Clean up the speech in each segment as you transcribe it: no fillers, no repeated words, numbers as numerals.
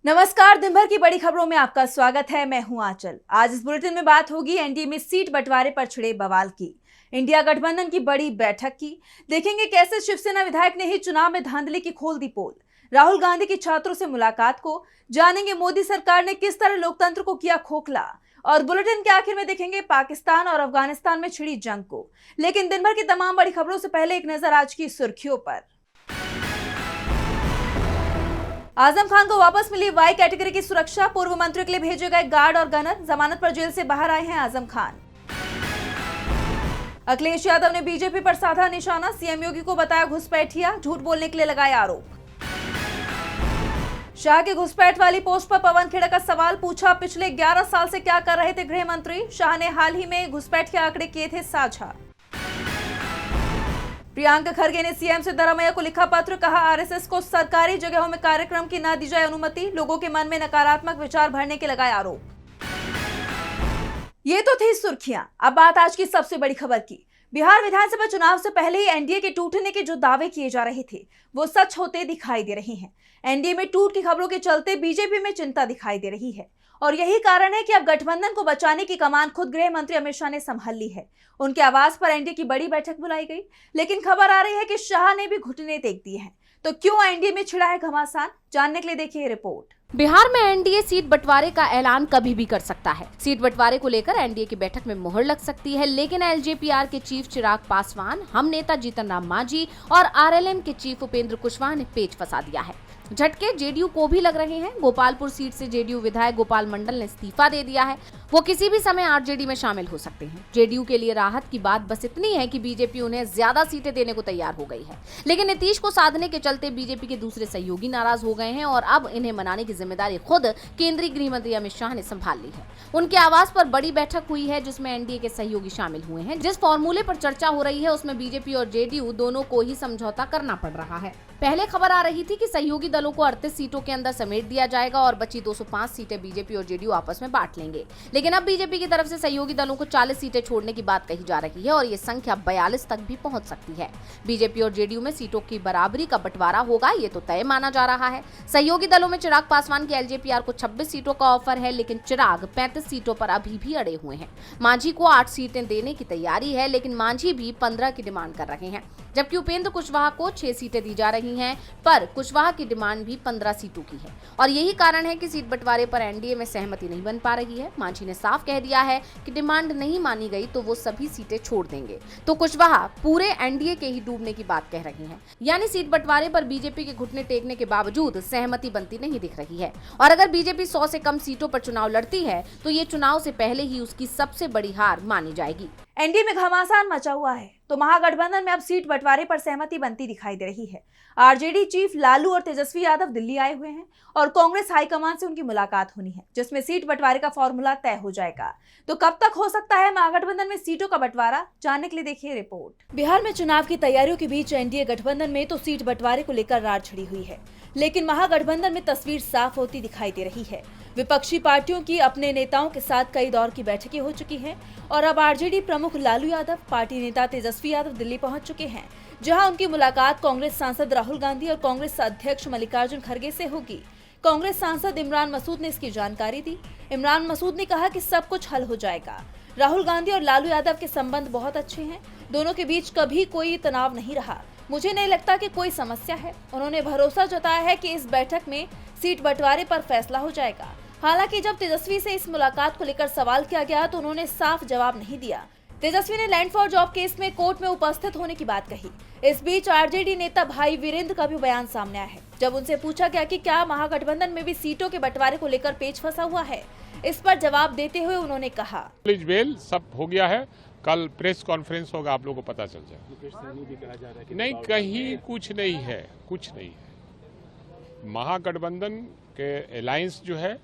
नमस्कार, दिन भर की बड़ी खबरों में आपका स्वागत है। मैं हूं आंचल। आज इस बुलेटिन में बात होगी एनडीए में सीट बंटवारे पर छिड़े बवाल की, इंडिया गठबंधन की बड़ी बैठक की, देखेंगे कैसे शिवसेना विधायक ने ही चुनाव में धांधली की खोल दी पोल, राहुल गांधी की छात्रों से मुलाकात को, जानेंगे मोदी सरकार ने किस तरह लोकतंत्र को किया खोखला, और बुलेटिन के आखिर में देखेंगे पाकिस्तान और अफगानिस्तान में छिड़ी जंग को। लेकिन दिन भर की तमाम बड़ी खबरों से पहले एक नजर आज की सुर्खियों पर। आजम खान को वापस मिली वाई कैटेगरी की सुरक्षा, पूर्व मंत्री के लिए भेजे गए गार्ड और गनर, जमानत पर जेल से बाहर आए हैं आजम खान। अखिलेश यादव ने बीजेपी पर साधा निशाना, सीएम योगी को बताया घुसपैठिया, झूठ बोलने के लिए लगाए आरोप। शाह के घुसपैठ वाली पोस्ट पर पवन खेड़ा का सवाल पूछा, पिछले 11 साल से क्या कर रहे थे गृह मंत्री। शाह ने हाल ही में घुसपैठ के आंकड़े किए थे साझा। प्रियंका खरगे ने सीएम सिद्धरामैया को लिखा पत्र, कहा आरएसएस को सरकारी जगहों में कार्यक्रम की न दी जाए अनुमति, लोगों के मन में नकारात्मक विचार भरने के लगाए आरोप। ये तो थी सुर्खियां। अब बात आज की सबसे बड़ी खबर की। बिहार विधानसभा चुनाव से पहले ही एनडीए के टूटने के जो दावे किए जा रहे थे वो सच होते दिखाई दे रहे हैं। एनडीए में टूट की खबरों के चलते बीजेपी में चिंता दिखाई दे रही है और यही कारण है कि अब गठबंधन को बचाने की कमान खुद गृह मंत्री अमित शाह ने संभाल ली है। उनके आवास पर एनडीए की बड़ी बैठक बुलाई गई, लेकिन खबर आ रही है कि शाह ने भी घुटने टेक दिए हैं। तो क्यों एनडीए में छिड़ा है घमासान, जानने के लिए देखिए रिपोर्ट। बिहार में एनडीए सीट बंटवारे का ऐलान कभी भी कर सकता है। सीट बंटवारे को लेकर एनडीए की बैठक में मुहर लग सकती है, लेकिन एलजेपीआर के चीफ चिराग पासवान, हम नेता जीतन राम मांझी और आरएलएम के चीफ उपेंद्र कुशवाहा ने पेच फंसा दिया है। झटके जेडीयू को भी लग रहे हैं। गोपालपुर सीट से जेडीयू विधायक गोपाल मंडल ने इस्तीफा दे दिया है, वो किसी भी समय आरजेडी में शामिल हो सकते हैं। जेडीयू के लिए राहत की बात बस इतनी है कि बीजेपी उन्हें ज्यादा सीटें देने को तैयार हो गई है, लेकिन नीतीश को साधने के चलते बीजेपी के दूसरे सहयोगी नाराज हो गए हैं और अब इन्हें मनाने की जिम्मेदारी खुद केंद्रीय गृह मंत्री अमित शाह ने संभाल ली है। उनके आवास पर बड़ी बैठक हुई है जिसमें एनडीए के सहयोगी शामिल हुए हैं। जिस फॉर्मूले पर चर्चा हो रही है उसमें बीजेपी और जेडीयू दोनों को ही समझौता करना पड़ रहा है। पहले खबर आ रही थी कि सहयोगी दलों को 38 सीटों के अंदर समेट दिया जाएगा और बची 205 सीटें बीजेपी और जेडीयू आपस में बांट लेंगे, लेकिन अब बीजेपी की तरफ से सहयोगी दलों को 40 सीटें छोड़ने की बात कही जा रही है और ये संख्या 42 तक भी पहुंच सकती है। बीजेपी और जेडीयू में सीटों की बराबरी का बंटवारा होगा, ये तो तय माना जा रहा है। सहयोगी दलों में चिराग पासवान की एलजेपीआर को 26 सीटों का ऑफर है, लेकिन चिराग 35 सीटों पर अभी भी अड़े हुए हैं। मांझी को 8 सीटें देने की तैयारी है, लेकिन मांझी भी 15 की डिमांड कर रहे हैं, जबकि उपेंद्र कुशवाहा को 6 सीटें दी जा रही हैं, पर कुशवाहा की डिमांड भी 15 सीटों की है और यही कारण है कि सीट बंटवारे पर एनडीए में सहमति नहीं बन पा रही है। मांझी ने साफ कह दिया है कि डिमांड नहीं मानी गई तो वो सभी सीटें छोड़ देंगे, तो कुशवाहा पूरे एनडीए के ही डूबने की बात कह रही हैं। यानी सीट बंटवारे पर बीजेपी के घुटने टेकने के बावजूद सहमति बनती नहीं दिख रही है और अगर बीजेपी 100 से कम सीटों पर चुनाव लड़ती है तो ये चुनाव से पहले ही उसकी सबसे बड़ी हार मानी जाएगी। एनडीए में घमासान मचा हुआ है तो महागठबंधन में अब सीट बंटवारे पर सहमति बनती दिखाई दे रही है। आरजेडी चीफ लालू और तेजस्वी यादव दिल्ली आए हुए हैं और कांग्रेस हाईकमान से उनकी मुलाकात होनी है, जिसमें सीट बंटवारे का फॉर्मूला तय हो जाएगा। तो कब तक हो सकता है महागठबंधन में सीटों का बंटवारा, जानने के लिए देखिए रिपोर्ट। बिहार में चुनाव की तैयारियों के बीच एनडीए गठबंधन में तो सीट बंटवारे को लेकर रार छिड़ी हुई है, लेकिन महागठबंधन में तस्वीर साफ होती दिखाई दे रही है। विपक्षी पार्टियों की अपने नेताओं के साथ कई दौर की बैठकें हो चुकी हैं और अब आरजेडी प्रमुख लालू यादव, पार्टी नेता तेजस्वी यादव दिल्ली पहुंच चुके हैं, जहां उनकी मुलाकात कांग्रेस सांसद राहुल गांधी और कांग्रेस अध्यक्ष मल्लिकार्जुन खड़गे से होगी। कांग्रेस सांसद इमरान मसूद ने इसकी जानकारी दी। इमरान मसूद ने कहा कि सब कुछ हल हो जाएगा। राहुल गांधी और लालू यादव के संबंध बहुत अच्छे हैं, दोनों के बीच कभी कोई तनाव नहीं रहा, मुझे नहीं लगता कि कोई समस्या है। उन्होंने भरोसा जताया है कि इस बैठक में सीट बंटवारे पर फैसला हो जाएगा। हालांकि जब तेजस्वी से इस मुलाकात को लेकर सवाल किया गया तो उन्होंने साफ जवाब नहीं दिया। तेजस्वी ने लैंड फॉर जॉब केस में कोर्ट में उपस्थित होने की बात कही। इस बीच आरजेडी नेता भाई वीरेंद्र का भी बयान सामने आया है। जब उनसे पूछा गया कि क्या महागठबंधन में भी सीटों के बंटवारे को लेकर पेच फंसा हुआ है, इस पर जवाब देते हुए उन्होंने कहा, सब हो गया है, कल प्रेस कॉन्फ्रेंस होगा, आप लोगों को पता चल जाएगा। नहीं, कहीं कुछ नहीं है, कुछ नहीं है। महागठबंधन के अलायंस जो है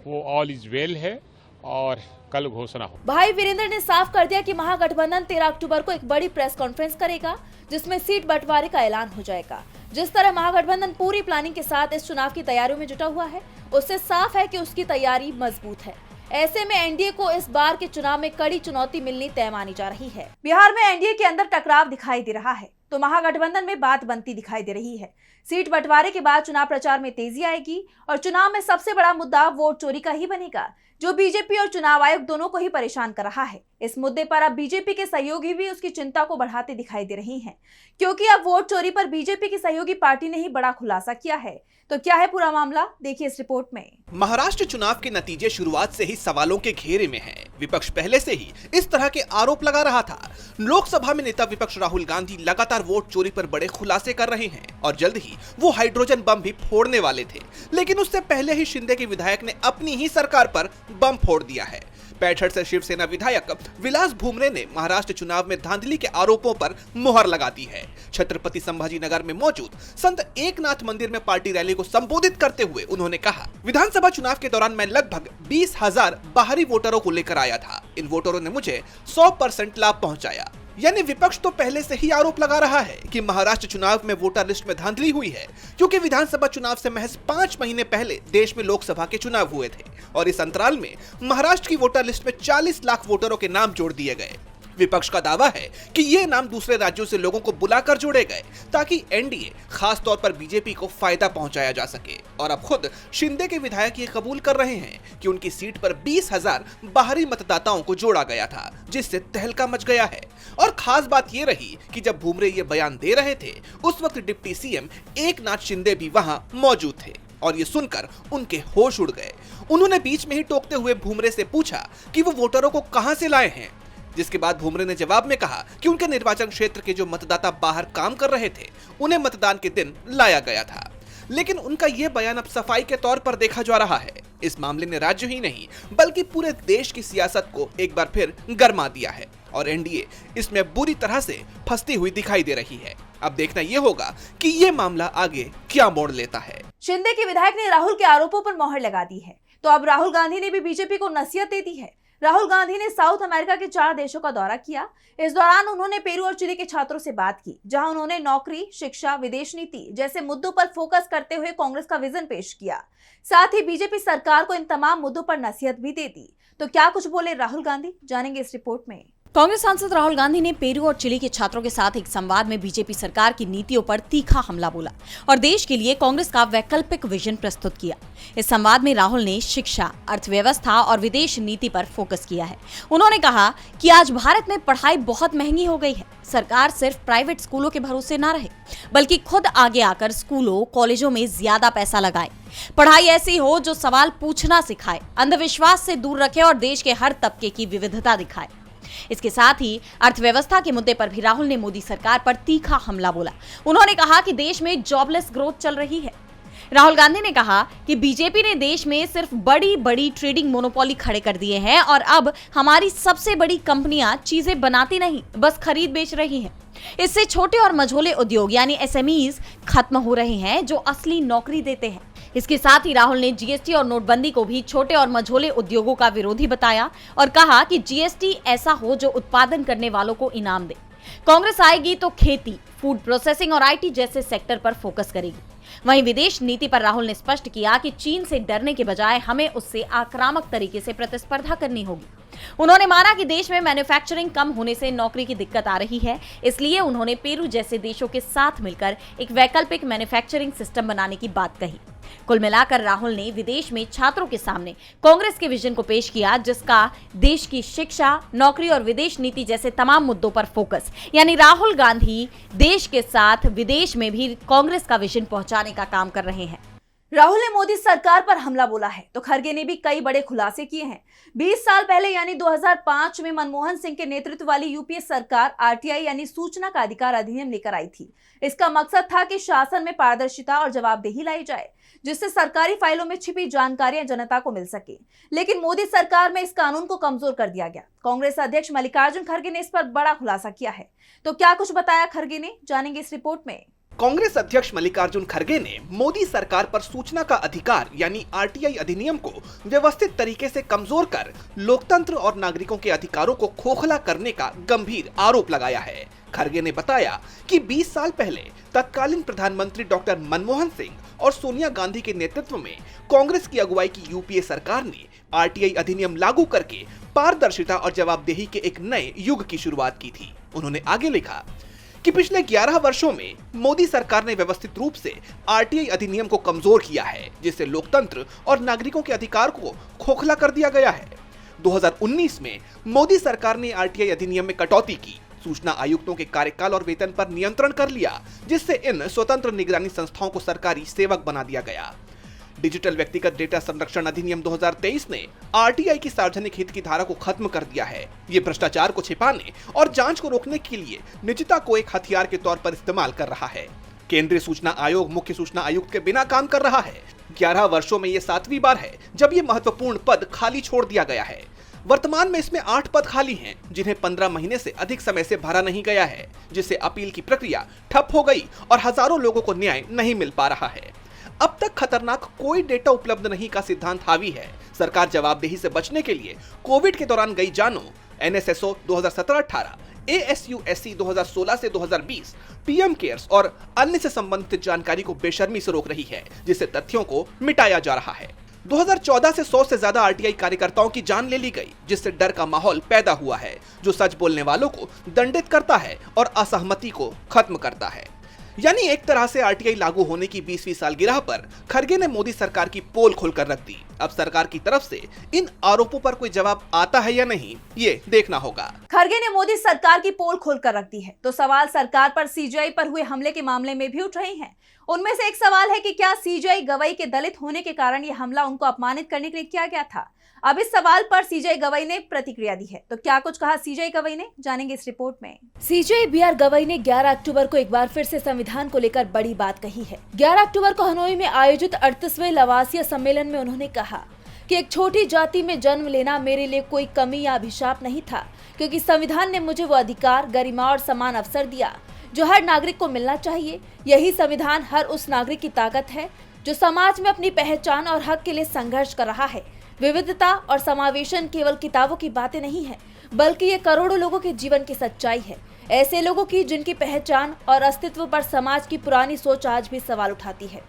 वो ऑल इज वेल है और कल घोषणा हो। भाई वीरेंद्र ने साफ कर दिया कि महागठबंधन 13 अक्टूबर को एक बड़ी प्रेस कॉन्फ्रेंस करेगा जिसमें सीट बंटवारे का ऐलान हो जाएगा। जिस तरह महागठबंधन पूरी प्लानिंग के साथ इस चुनाव की तैयारियों में जुटा हुआ है, उससे साफ है कि उसकी तैयारी मजबूत है। ऐसे में एनडीए को इस बार के चुनाव में कड़ी चुनौती मिलनी तय मानी जा रही है। बिहार में एनडीए के अंदर टकराव दिखाई दे रहा है तो महागठबंधन में बात बनती दिखाई दे रही है। सीट बंटवारे के बाद चुनाव प्रचार में तेजी आएगी और चुनाव में सबसे बड़ा मुद्दा वोट चोरी का ही बनेगा, जो बीजेपी और चुनाव आयोग दोनों को ही परेशान कर रहा है। इस मुद्दे पर अब बीजेपी के सहयोगी भी उसकी चिंता को बढ़ाते दिखाई दे रही हैं, क्योंकि अब वोट चोरी पर बीजेपी की सहयोगी पार्टी ने ही बड़ा खुलासा किया है। तो क्या है पूरा मामला, देखिए इस रिपोर्ट में। महाराष्ट्र चुनाव के नतीजे शुरुआत से ही सवालों के घेरे में हैं। विपक्ष पहले से ही इस तरह के आरोप लगा रहा था। लोकसभा में नेता विपक्ष राहुल गांधी लगातार वोट चोरी पर बड़े खुलासे कर रहे हैं और जल्द ही वो हाइड्रोजन बम भी फोड़ने वाले थे, लेकिन उससे पहले ही शिंदे के विधायक ने अपनी ही सरकार पर बम फोड़ दिया है। पैठड़ से शिवसेना विधायक विलास भुमरे ने महाराष्ट्र चुनाव में धांधली के आरोपों पर मुहर लगा दी है। छत्रपति संभाजीनगर में मौजूद संत एकनाथ मंदिर में पार्टी रैली को संबोधित करते हुए उन्होंने कहा, विधानसभा चुनाव के दौरान मैं लगभग 20,000 बाहरी वोटरों को लेकर आया था। इन वोटरों ने मुझे 100% लाभ पहुंचाया। यानी विपक्ष तो पहले से ही आरोप लगा रहा है कि महाराष्ट्र चुनाव में वोटर लिस्ट में धांधली हुई है, क्योंकि विधानसभा चुनाव से महज 5 महीने पहले देश में लोकसभा के चुनाव हुए थे और इस अंतराल में महाराष्ट्र की वोटर लिस्ट में 40 लाख वोटरों के नाम जोड़ दिए गए। विपक्ष का दावा है कि ये नाम दूसरे राज्यों से लोगों को बुलाकर जोड़े गए ताकि एनडीए खास तौर पर बीजेपी को फायदा पहुंचाया जा सके। और अब खुद शिंदे के विधायक ये कबूल कर रहे हैं कि उनकी सीट पर 20,000 बाहरी मतदाताओं को जोड़ा गया था, जिससे तहलका मच गया है। और खास बात ये रही कि जब भुमरे ये बयान दे रहे थे उस वक्त डिप्टी सीएम एकनाथ शिंदे भी वहां मौजूद थे और ये सुनकर उनके होश उड़ गए। उन्होंने बीच में ही टोकते हुए भुमरे से पूछा कि वो वोटरों को कहां से लाए हैं, जिसके बाद भुमरे ने जवाब में कहा कि उनके निर्वाचन क्षेत्र के जो मतदाता बाहर काम कर रहे थे उन्हें मतदान के दिन लाया गया था। लेकिन उनका यह बयान अब सफाई के तौर पर देखा जा रहा है। इस मामले ने राज्य ही नहीं बल्कि पूरे देश की सियासत को एक बार फिर गरमा दिया है और एनडीए इसमें बुरी तरह से फंसती हुई दिखाई दे रही है। अब देखना यह होगा कि ये मामला आगे क्या मोड़ लेता है। शिंदे के विधायक ने राहुल के आरोपों पर मोहर लगा दी है, तो अब राहुल गांधी ने भी बीजेपी को नसीहत दे दी है। राहुल गांधी ने साउथ अमेरिका के 4 देशों का दौरा किया। इस दौरान उन्होंने पेरू और चिली के छात्रों से बात की, जहां उन्होंने नौकरी, शिक्षा, विदेश नीति जैसे मुद्दों पर फोकस करते हुए कांग्रेस का विजन पेश किया। साथ ही बीजेपी सरकार को इन तमाम मुद्दों पर नसीहत भी दे दी। तो क्या कुछ बोले राहुल गांधी, जानेंगे इस रिपोर्ट में। कांग्रेस सांसद राहुल गांधी ने पेरू और चिली के छात्रों के साथ एक संवाद में बीजेपी सरकार की नीतियों पर तीखा हमला बोला और देश के लिए कांग्रेस का वैकल्पिक विजन प्रस्तुत किया। इस संवाद में राहुल ने शिक्षा, अर्थव्यवस्था और विदेश नीति पर फोकस किया है। उन्होंने कहा कि आज भारत में पढ़ाई बहुत महंगी हो गई है। सरकार सिर्फ प्राइवेट स्कूलों के भरोसे न रहे, बल्कि खुद आगे आकर स्कूलों, कॉलेजों में ज्यादा पैसा लगाए। पढ़ाई ऐसी हो जो सवाल पूछना सिखाए, अंधविश्वास से दूर रखे और देश के हर तबके की विविधता दिखाए। इसके साथ ही अर्थव्यवस्था के मुद्दे पर भी राहुल ने मोदी सरकार पर तीखा हमला बोला। उन्होंने कहा कि देश में जॉबलेस ग्रोथ चल रही है। राहुल गांधी ने कहा कि बीजेपी ने देश में सिर्फ बड़ी बड़ी ट्रेडिंग मोनोपोली खड़े कर दिए हैं और अब हमारी सबसे बड़ी कंपनियां चीजें बनाती नहीं, बस खरीद बेच रही हैं। इससे छोटे और मझोले उद्योग यानी एसएमईज खत्म हो रहे हैं, जो असली नौकरी देते हैं। इसके साथ ही राहुल ने जीएसटी और नोटबंदी को भी छोटे और मझोले उद्योगों का विरोधी बताया और कहा कि जीएसटी ऐसा हो जो उत्पादन करने वालों को इनाम दे। कांग्रेस आएगी तो खेती, फूड प्रोसेसिंग और आईटी जैसे सेक्टर पर फोकस करेगी। वहीं विदेश नीति पर राहुल ने स्पष्ट किया कि चीन से डरने के बजाय हमें उससे आक्रामक तरीके से प्रतिस्पर्धा करनी होगी। उन्होंने माना कि देश में मैन्युफैक्चरिंग कम होने से नौकरी की दिक्कत आ रही है, इसलिए उन्होंने पेरू जैसे देशों के साथ मिलकर एक वैकल्पिक मैन्युफैक्चरिंग सिस्टम बनाने की बात कही। कुल मिलाकर राहुल ने विदेश में छात्रों के सामने कांग्रेस के विजन को पेश किया, जिसका देश की शिक्षा, नौकरी और विदेश नीति जैसे तमाम मुद्दों पर फोकस। यानी राहुल गांधी देश के साथ विदेश में भी कांग्रेस का विजन पहुंचाने का काम कर रहे हैं। राहुल ने मोदी सरकार पर हमला बोला है, तो खरगे ने भी कई बड़े खुलासे किए हैं। 20 साल पहले यानी 2005 में मनमोहन सिंह के नेतृत्व वाली यूपीए सरकार आरटीआई यानी सूचना का अधिकार अधिनियम लेकर आई थी। इसका मकसद था कि शासन में पारदर्शिता और जवाबदेही लाई जाए, जिससे सरकारी फाइलों में छिपी जानकारियां जनता को मिल सके। लेकिन मोदी सरकार में इस कानून को कमजोर कर दिया गया। कांग्रेस अध्यक्ष मल्लिकार्जुन खरगे ने इस पर बड़ा खुलासा किया है। तो क्या कुछ बताया खरगे ने, जानेंगे इस रिपोर्ट में। कांग्रेस अध्यक्ष मल्लिकार्जुन खरगे ने मोदी सरकार पर सूचना का अधिकार यानी आरटीआई अधिनियम को व्यवस्थित तरीके से कमजोर कर लोकतंत्र और नागरिकों के अधिकारों को खोखला करने का गंभीर आरोप लगाया है। खरगे ने बताया कि 20 साल पहले तत्कालीन प्रधानमंत्री डॉक्टर मनमोहन सिंह और सोनिया गांधी के नेतृत्व में कांग्रेस की अगुवाई की यूपीए सरकार ने आरटीआई अधिनियम लागू करके पारदर्शिता और जवाबदेही के एक नए युग की शुरुआत की थी। उन्होंने आगे लिखा कि पिछले 11 वर्षों में मोदी सरकार ने व्यवस्थित रूप से आरटीआई अधिनियम को कमजोर किया है, जिससे लोकतंत्र और नागरिकों के अधिकार को खोखला कर दिया गया है। 2019 में मोदी सरकार ने आरटीआई अधिनियम में कटौती की, सूचना आयुक्तों के कार्यकाल और वेतन पर नियंत्रण कर लिया, जिससे इन स्वतंत्र निगरानी संस्थाओं को सरकारी सेवक बना दिया गया। डिजिटल व्यक्तिगत डेटा संरक्षण अधिनियम 2023 ने आरटीआई की सार्वजनिक हित की धारा को खत्म कर दिया है। ये भ्रष्टाचार को छिपाने और जांच को रोकने के लिए निजता को एक हथियार के तौर पर इस्तेमाल कर रहा है। केंद्रीय सूचना आयोग मुख्य सूचना आयुक्त के बिना काम कर रहा है। 11 वर्षों में ये 7वीं बार है जब ये महत्वपूर्ण पद खाली छोड़ दिया गया है। वर्तमान में इसमें 8 पद खाली हैं, जिन्हें 15 महीने से अधिक समय से भरा नहीं गया है, जिससे अपील की प्रक्रिया ठप हो गई और हजारों लोगों को न्याय नहीं मिल पा रहा है। अब तक खतरनाक कोई डेटा उपलब्ध नहीं का सिद्धांत हावी है। सरकार जवाबदेही से बचने के लिए कोविड के दौरान गई जानों, एनएसएसओ 2017-18, एएसयूएससी 2016 से 2020, पीएम केयर्स और अन्य से संबंधित जानकारी को बेशर्मी से रोक रही है, जिससे तथ्यों को मिटाया जा रहा है। 2014 से 100 से ज्यादा आरटीआई कार्यकर्ताओं की जान ले ली गई, जिससे डर का माहौल पैदा हुआ है, जो सच बोलने वालों को दंडित करता है और असहमति को खत्म करता है। यानी एक तरह से आरटीआई लागू होने की 20वीं सालगिरह पर खड़गे ने मोदी सरकार की पोल खोलकर रख दी। अब सरकार की तरफ से इन आरोपों पर कोई जवाब आता है या नहीं, ये देखना होगा। खड़गे ने मोदी सरकार की पोल खोलकर रख दी है, तो सवाल सरकार पर सीजीआई पर हुए हमले के मामले में भी उठ रहे हैं। उनमें से एक सवाल है कि क्या सीजीआई गवई के दलित होने के कारण यह हमला उनको अपमानित करने के लिए किया गया था। अब इस सवाल पर सीजीआई गवई ने प्रतिक्रिया दी है, तो क्या कुछ कहा सीजीआई गवई ने, जानेंगे इस रिपोर्ट में। सीजीआई बीआर गवई ने 11 अक्टूबर को एक बार फिर से संविधान को लेकर बड़ी बात कही है। 11 अक्टूबर को हनोई में आयोजित 38वें लवासिया सम्मेलन में उन्होंने कहा कि एक छोटी जाति में जन्म लेना मेरे लिए कोई कमी या अभिशाप नहीं था, क्योंकि संविधान ने मुझे वो अधिकार, गरिमा और समान अवसर दिया जो हर नागरिक को मिलना चाहिए। यही संविधान हर उस नागरिक की ताकत है जो समाज में अपनी पहचान और हक के लिए संघर्ष कर रहा है। विविधता और समावेशन केवल किताबों की बातें नहीं है, बल्कि ये करोड़ों लोगों के जीवन की सच्चाई है, ऐसे लोगों की जिनकी पहचान और अस्तित्व पर समाज की पुरानी सोच आज भी सवाल उठाती है।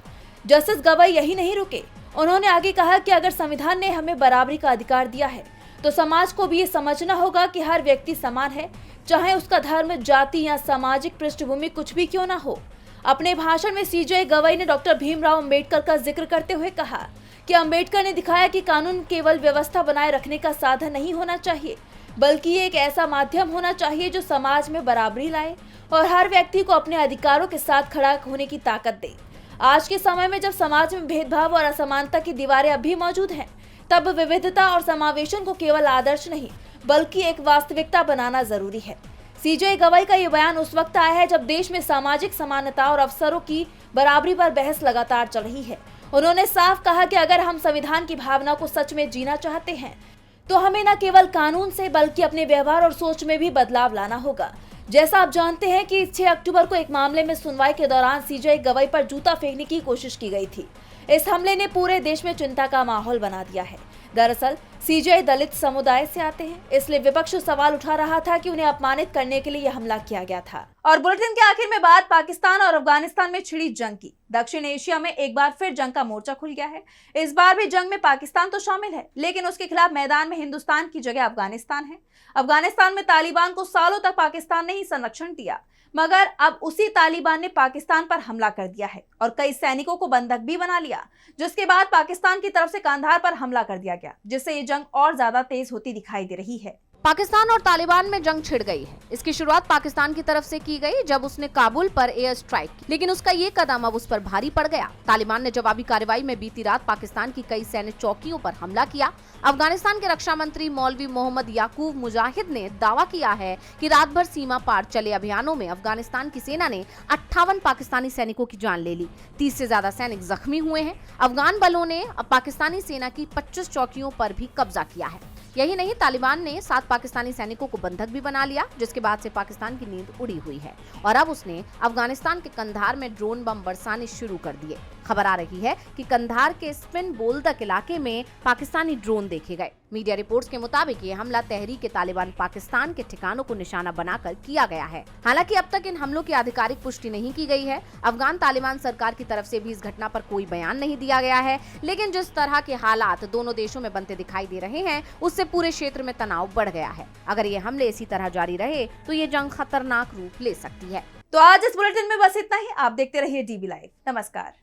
जस्टिस गवई यही नहीं रुके, उन्होंने आगे कहा कि अगर संविधान ने हमें बराबरी का अधिकार दिया है तो समाज को भी ये समझना होगा कि हर व्यक्ति समान है, चाहे उसका धर्म, जाति या सामाजिक पृष्ठभूमि कुछ भी क्यों ना हो। अपने भाषण में सीजीआई गवई ने डॉक्टर भीमराव अंबेडकर का जिक्र करते हुए कहा कि अंबेडकर ने दिखाया कि कानून केवल व्यवस्था बनाए रखने का साधन नहीं होना चाहिए, बल्कि ये एक ऐसा माध्यम होना चाहिए जो समाज में बराबरी लाए और हर व्यक्ति को अपने अधिकारों के साथ खड़ा होने की ताकत दे। आज के समय में जब समाज में भेदभाव और असमानता की दीवारें अब भी मौजूद हैं, तब विविधता और समावेशन को केवल आदर्श नहीं बल्कि एक वास्तविकता बनाना जरूरी है। सीजीआई गवई का ये बयान उस वक्त आया है जब देश में सामाजिक समानता और अवसरों की बराबरी पर बहस लगातार चल रही है। उन्होंने साफ कहा कि अगर हम संविधान की भावना को सच में जीना चाहते हैं तो हमें न केवल कानून से बल्कि अपने व्यवहार और सोच में भी बदलाव लाना होगा। जैसा आप जानते हैं कि 6 अक्टूबर को एक मामले में सुनवाई के दौरान सीजीआई गवई पर जूता फेंकने की कोशिश की गई थी। इस हमले ने पूरे देश में चिंता का माहौल बना दिया है। दरअसल सीजीआई दलित समुदाय से आते हैं, इसलिए विपक्ष सवाल उठा रहा था कि उन्हें अपमानित करने के लिए यह हमला किया गया था। और बुलेटिन के आखिर में बात पाकिस्तान और अफगानिस्तान में छिड़ी जंग की। दक्षिण एशिया में एक बार फिर जंग का मोर्चा खुल गया है। इस बार भी जंग में पाकिस्तान तो शामिल है, लेकिन उसके खिलाफ मैदान में हिंदुस्तान की जगह अफगानिस्तान है। अफगानिस्तान में तालिबान को सालों तक पाकिस्तान ने ही संरक्षण दिया, मगर अब उसी तालिबान ने पाकिस्तान पर हमला कर दिया है और कई सैनिकों को बंधक भी बना लिया, जिसके बाद पाकिस्तान की तरफ से कंधार पर हमला कर दिया गया, जिससे ये जंग और ज्यादा तेज होती दिखाई दे रही है। पाकिस्तान और तालिबान में जंग छिड़ गई है। इसकी शुरुआत पाकिस्तान की तरफ से की गई जब उसने काबुल पर एयर स्ट्राइक की, लेकिन उसका ये कदम अब उस पर भारी पड़ गया। तालिबान ने जवाबी कार्रवाई में बीती रात पाकिस्तान की कई सैन्य चौकियों पर हमला किया। अफगानिस्तान के रक्षा मंत्री मौलवी मोहम्मद याकूब मुजाहिद ने दावा किया है कि रात भर सीमा पार चले अभियानों में अफगानिस्तान की सेना ने 58 पाकिस्तानी सैनिकों की जान ले ली। 30 से ज्यादा सैनिक जख्मी हुए हैं। अफगान बलों ने पाकिस्तानी सेना की 25 चौकियों पर भी कब्जा किया है। यही नहीं, तालिबान ने 7 पाकिस्तानी सैनिकों को बंधक भी बना लिया, जिसके बाद से पाकिस्तान की नींद उड़ी हुई है और अब उसने अफगानिस्तान के कंधार में ड्रोन बम बरसाने शुरू कर दिए। खबर आ रही है कि कंधार के स्पिन बोल्दक इलाके में पाकिस्तानी ड्रोन देखे गए। मीडिया रिपोर्ट्स के मुताबिक ये हमला तहरीक तालिबान पाकिस्तान के ठिकानों को निशाना बनाकर किया गया है। हालांकि अब तक इन हमलों की आधिकारिक पुष्टि नहीं की गई है। अफगान तालिबान सरकार की तरफ से भी इस घटना पर कोई बयान नहीं दिया गया है, लेकिन जिस तरह के हालात दोनों देशों में बनते दिखाई दे रहे हैं, उससे पूरे क्षेत्र में तनाव बढ़ गया है। अगर ये हमले इसी तरह जारी रहे तो ये जंग खतरनाक रूप ले सकती है। तो आज इस बुलेटिन में बस इतना ही। आप देखते रहिए डीबी लाइव। नमस्कार।